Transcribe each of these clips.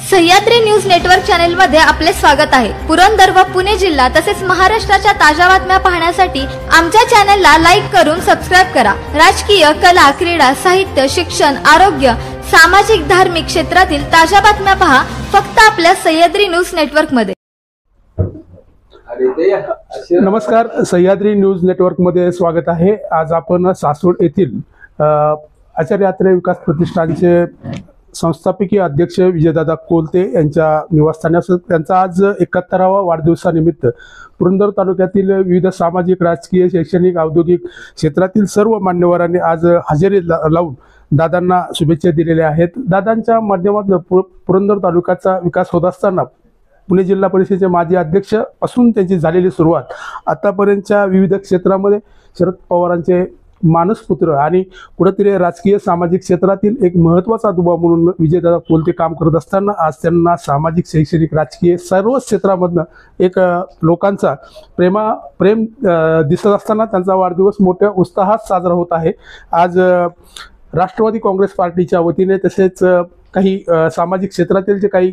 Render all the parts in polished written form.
Sahyadri news network channel मध्ये आपले स्वागत आहे। पुरंदर व पुणे जिल्हा तसेच महाराष्ट्राच्या ताज्या बातम्या पाहण्यासाठी आमच्या चॅनलला लाईक करून सबस्क्राइब करा। राजकीय, कला, क्रीडा, साहित्य, शिक्षण, आरोग्य, सामाजिक, धार्मिक क्षेत्रातील ताज्या बातम्या पहा फक्त आपल्या सह्याद्री न्यूज नेटवर्क मध्ये। नमस्कार, सह्याद्री न्यूज नेटवर्क मध्ये स्वागत आहे। आज आपण सासवड येथील आचार्य अत्रे विकास प्रतिष्ठानचे संस्थापकीय अध्यक्ष विजयदादा कोलते यांच्या निवासस्थानी असून त्यांचा आज 71वा वाढदिवसानिमित्त पुरंदर तालुक्यातील विविध सामाजिक, राजकीय, शैक्षणिक, औद्योगिक क्षेत्रातील सर्व मान्यवरांनी आज हजेरी लावून दादांना शुभेच्छा दिलेल्या आहेत। दादांच्या माध्यमातून पुरंदर तालुक्याचा विकास होत असताना पुणे जिल्हा परिषदेचे माजी अध्यक्ष असून त्यांची झालेली सुरुवात आतापर्यंतच्या विविध क्षेत्रामध्ये शरद पवारांचे मानसपुत्र आणि कुठेतरी राजकीय, सामाजिक क्षेत्रातील एक महत्त्वाचा दुवा म्हणून विजयदादा कोलते काम करत असताना आज त्यांना सामाजिक, शैक्षणिक, राजकीय सर्व क्षेत्रामधनं एक लोकांचा प्रेम दिसत असताना त्यांचा वाढदिवस मोठ्या उत्साहात साजरा होत आहे। आज राष्ट्रवादी काँग्रेस पार्टीच्या वतीने तसेच काही सामाजिक क्षेत्रातील जे काही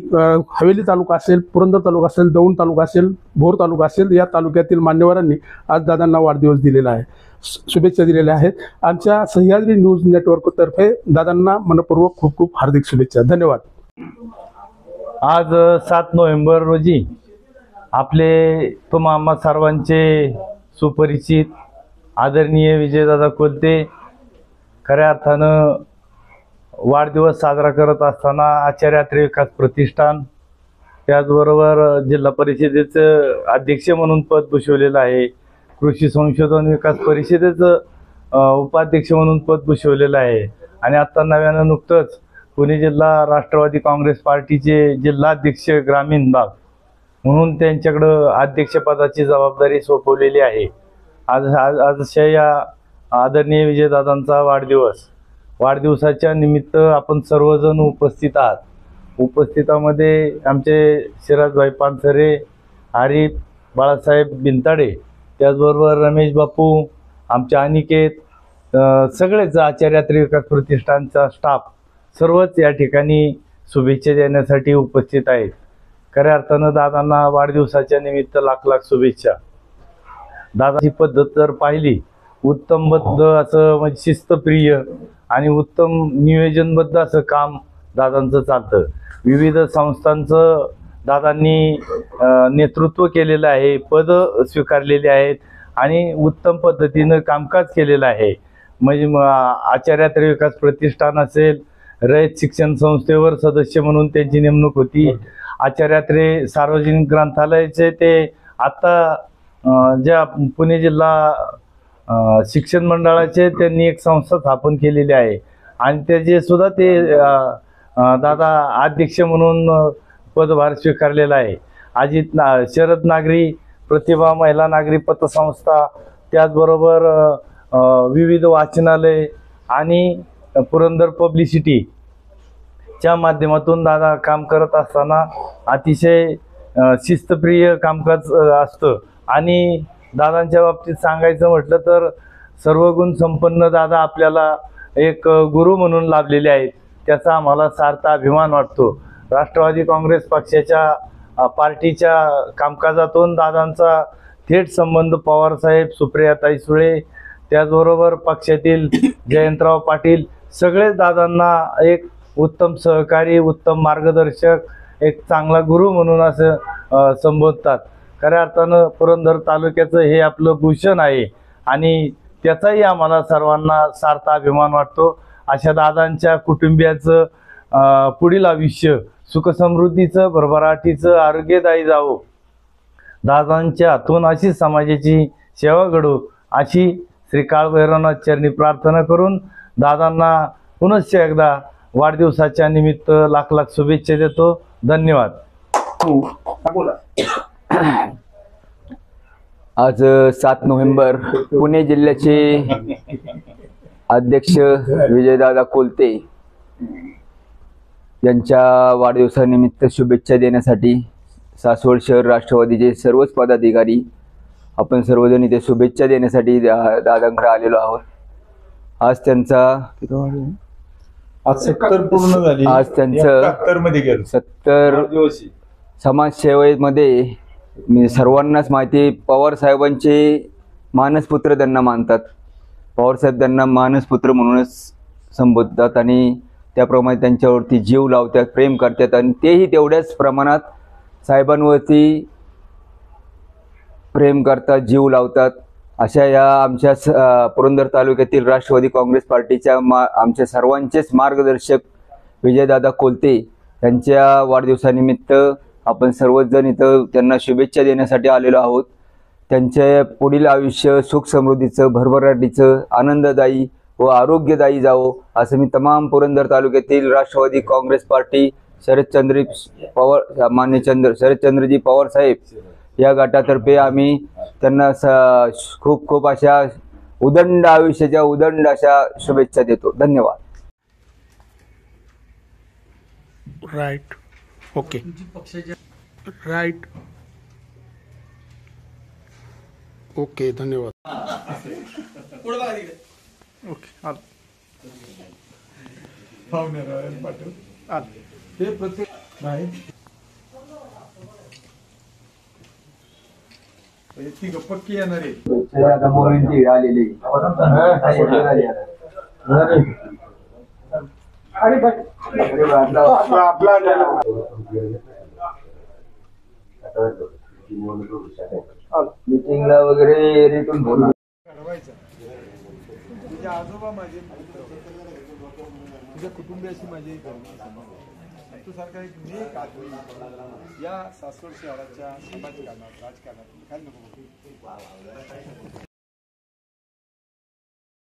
हवेली तालुका असेल, पुरंदर तालुका असेल, दौंड तालुका असेल, भोर तालुका असेल, या तालुक्यातील मान्यवरांनी आज दादांना वाढदिवस दिलेला आहे, शुभेच्छा दिलेल्या आहेत। आमच्या सह्याद्री न्यूज नेटवर्क तर्फे दादांना मनपूर्वक खूप खूप हार्दिक शुभेच्छा, धन्यवाद। आज 7 नोव्हेंबर रोजी आपले तुम्हा सर्वांचे सुपरिचित आदरणीय विजयदादा कोलते खऱ्या अर्थानं वाढदिवस साजरा करत असताना आचार्य अत्रे विकास प्रतिष्ठान, त्याचबरोबर जिल्हा परिषदेचं अध्यक्ष म्हणून पद भूषवलेलं आहे, कृषी संशोधन विकास परिषदेचं उपाध्यक्ष म्हणून पद भूषवलेलं आहे आणि आता नव्यानं नुकतंच पुणे जिल्हा राष्ट्रवादी काँग्रेस पार्टीचे जिल्हाध्यक्ष ग्रामीण भाग म्हणून त्यांच्याकडं अध्यक्षपदाची जबाबदारी सोपवलेली आहे। आजच्या या आदरणीय विजयदादांचा वाढदिवसाच्या निमित्त आपण सर्वजण उपस्थित आहात। उपस्थितामध्ये आमचे शिराजभाई पानसरे, आरिफ, बाळासाहेब बिनताडे, त्याचबरोबर रमेश बापू, आमचे अनिकेत, सगळेच आचार्य अत्रे विकास प्रतिष्ठानचा स्टाफ सर्वच या ठिकाणी शुभेच्छा देण्यासाठी उपस्थित आहेत। खऱ्या अर्थानं दादांना वाढदिवसाच्या निमित्त लाख लाख शुभेच्छा। दादाची पद्धत जर पाहिली, उत्तमबद्ध असं म्हणजे शिस्तप्रिय आणि उत्तम नियोजनबद्ध असं काम दादांचं चालतं। विविध संस्थांचं दादांनी नेतृत्व केलेलं आहे, पद स्वीकारलेली आहेत आणि उत्तम पद्धतीनं कामकाज केलेलं आहे। म्हणजे आचार्य अत्रे विकास प्रतिष्ठान असेल, रयत शिक्षण संस्थेवर सदस्य म्हणून त्यांची नेमणूक होती। आचार्य अत्रे सार्वजनिक ग्रंथालयाचे ते आता ज्या पुणे जिल्हा शिक्षण मंडळाचे त्यांनी एक संस्था स्थापन केलेली आहे आणि त्याचे सुद्धा ते दादा अध्यक्ष म्हणून पदभार स्वीकारलेला आहे। अजित शरद नागरी प्रतिभा महिला नागरी पतसंस्था, त्याचबरोबर विविध वाचनालय आणि पुरंदर पब्लिसिटीच्या माध्यमातून दादा काम करत असताना अतिशय शिस्तप्रिय कामकाज असतं आणि दादांच्या बाबतीत सांगायचं म्हटलं तर सर्वगुण संपन्न दादा आपल्याला एक गुरु म्हणून लाभलेले आहेत, त्याचा आम्हाला सार्थ अभिमान वाटतो। राष्ट्रवादी काँग्रेस पक्षाच्या पार्टीच्या कामकाजातून दादांचा थेट संबंध पवारसाहेब, सुप्रियाताई सुळे, त्याचबरोबर पक्षातील जयंतराव पाटील सगळेच दादांना एक उत्तम सहकारी, उत्तम मार्गदर्शक, एक चांगला गुरु म्हणून असं संबोधतात। खऱ्या अर्थानं पुरंदर तालुक्याचं हे आपलं भूषण आहे आणि त्याचाही आम्हाला सर्वांना सार्थ अभिमान वाटतो। अशा दादांच्या कुटुंबियाचं पुढील आयुष्य सुखसमृद्धीचं, भरभराटीचं, आरोग्यदायी जावो, दादांच्या हातून अशी समाजाची सेवा घडो अशी श्री काळभैरवनाथ चरणी प्रार्थना करून दादांना पुनश्च एकदा वाढदिवसाच्या निमित्त लाख लाख शुभेच्छा देतो, धन्यवाद। आज 7 नोव्हेंबर पुणे जिल्ह्याचे अध्यक्ष विजयदादा कोलते यांच्या वाढदिवसानिमित्त शुभेच्छा देण्यासाठी सासवड शहर राष्ट्रवादीचे सर्वच पदाधिकारी आपण सर्वजण इथे शुभेच्छा देण्यासाठी दादांकडे आलेलो आहोत। आज त्यांचा आज 70 पूर्ण झाली. आज त्यांचं 71 मध्ये गेलो. 70 समाजसेवेमध्ये मी सर्वांनाच माहिती, पवार साहेबांचे मानसपुत्र त्यांना मानतात. पवार साहेब त्यांना मानसपुत्र म्हणूनच संबोधतात आणि त्याप्रमाणे त्यांच्यावरती जीव लावतात, प्रेम करतात आणि तेही तेवढ्याच प्रमाणात साहेबांवरती प्रेम करतात, जीव लावतात. अशा या आमच्या पुरंदर तालुक्यातील राष्ट्रवादी काँग्रेस पार्टीच्या आमच्या सर्वांचेच मार्गदर्शक विजयदादा कोलते यांच्या वाढदिवसानिमित्त आपण सर्वजण इथं त्यांना शुभेच्छा देण्यासाठी आलेलो आहोत. त्यांचे पुढील आयुष्य सुख समृद्धीचं, भरभराटीचं, आनंददायी व आरोग्यदायी जावो असं मी तमाम पुरंदर तालुक्यातील राष्ट्रवादी काँग्रेस पार्टी शरदचंद्रजी पवार साहेब या गटातर्फे आम्ही त्यांना खूप खूप अशा उदंड आयुष्याच्या उदंड अशा शुभेच्छा देतो. धन्यवाद. राईट. ओके. राईट. ओके. धन्यवाद. ओके. हे प्रत्येक नाही ती पक्की येणार आहे. मीटिंगला वगैरे रिटून बोला. तुझे आजोबा माझे मित्र, तुझ्या कुटुंबियाशी माझी तू सारखा एक नेक आदमी या सासवड शहराच्या समाजकारणात, राजकारणात खाली नको.